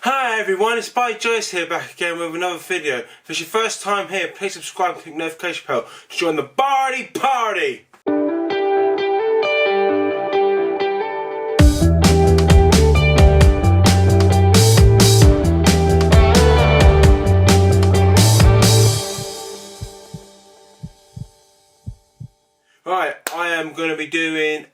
Hi everyone, it's Joyce here, back again with another video. If it's your first time here, please subscribe and click the notification bell to join the Bartie party! Right, I am going to be doing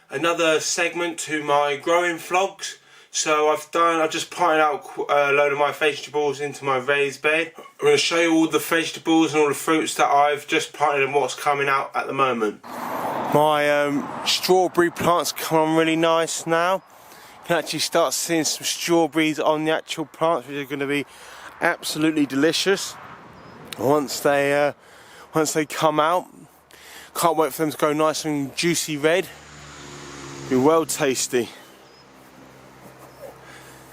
another segment to my growing vlogs. So I've just planted out a load of my vegetables into my raised bed. I'm going to show you all the vegetables and all the fruits that I've just planted and what's coming out at the moment. My strawberry plants come on really nice now. You can actually start seeing some strawberries on the actual plants, which are going to be absolutely delicious once they come out. Can't wait for them to go nice and juicy red. Be well tasty.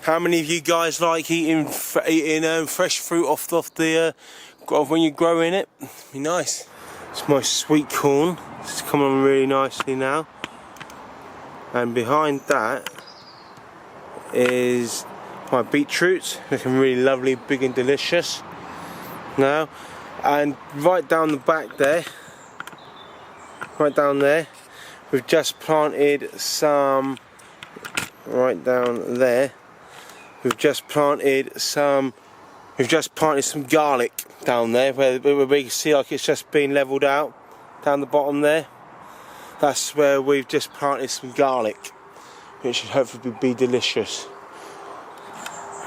How many of you guys like eating fresh fruit off the when you're growing it? Be nice. It's my sweet corn. It's coming on really nicely now. And behind that is my beetroots, looking really lovely, big and delicious now. And right down the back there, right down there, we've just planted some. Right down there, we've just planted some garlic down there, where we can see like it's just been levelled out down the bottom there. That's where we've just planted some garlic, which should hopefully be delicious.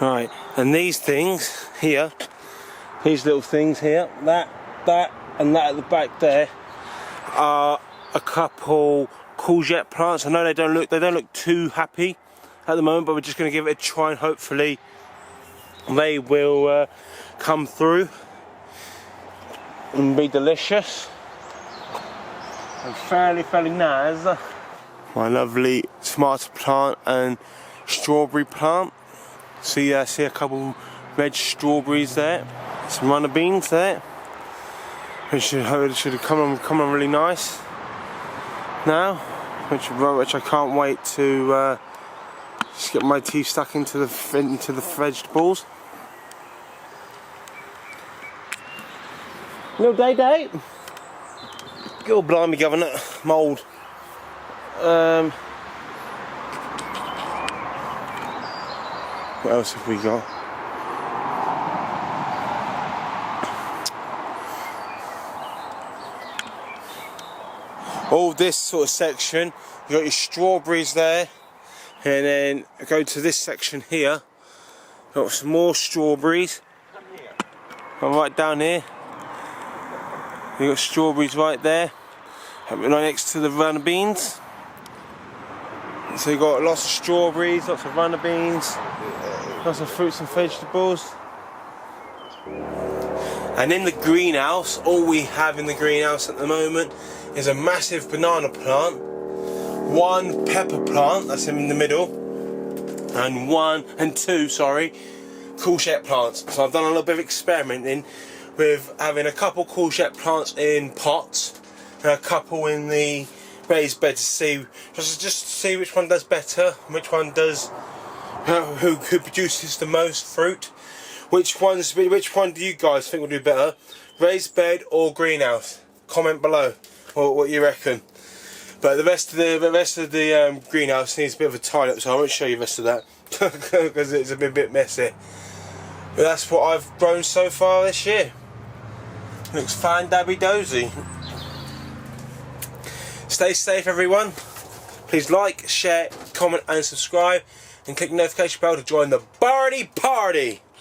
Right, and these things here, these little things here, that and that at the back there, are a couple courgette plants. I know they don't look too happy at the moment, but we're just going to give it a try and hopefully they will come through and be delicious and fairly nice. My lovely tomato plant and strawberry plant. See, I see a couple red strawberries there, some runner beans there. It should have come on really nice now, which I can't wait to just get my teeth stuck into the vegetables. Little day. Good blimey, governor, mould. What else have we got? All this sort of section, you got your strawberries there, and then go to this section here, got some more strawberries. And right down here, you got strawberries right there, right next to the runner beans. So you got lots of strawberries, lots of runner beans, lots of fruits and vegetables. And in the greenhouse, all we have in the greenhouse at the moment is a massive banana plant, one pepper plant, that's in the middle, and two courgette plants. So I've done a little bit of experimenting with having a couple courgette plants in pots and a couple in the raised bed to see, just to see which one does better, which one does, who produces the most fruit. Which one do you guys think will do better, raised bed or greenhouse? Comment below what you reckon. But the rest of the greenhouse needs a bit of a tidy up, so I won't show you the rest of that because it's a bit messy. But that's what I've grown so far this year. Looks fine, dabby dozy. Stay safe, everyone. Please like, share, comment and subscribe, and click the notification bell to join the Bartie party.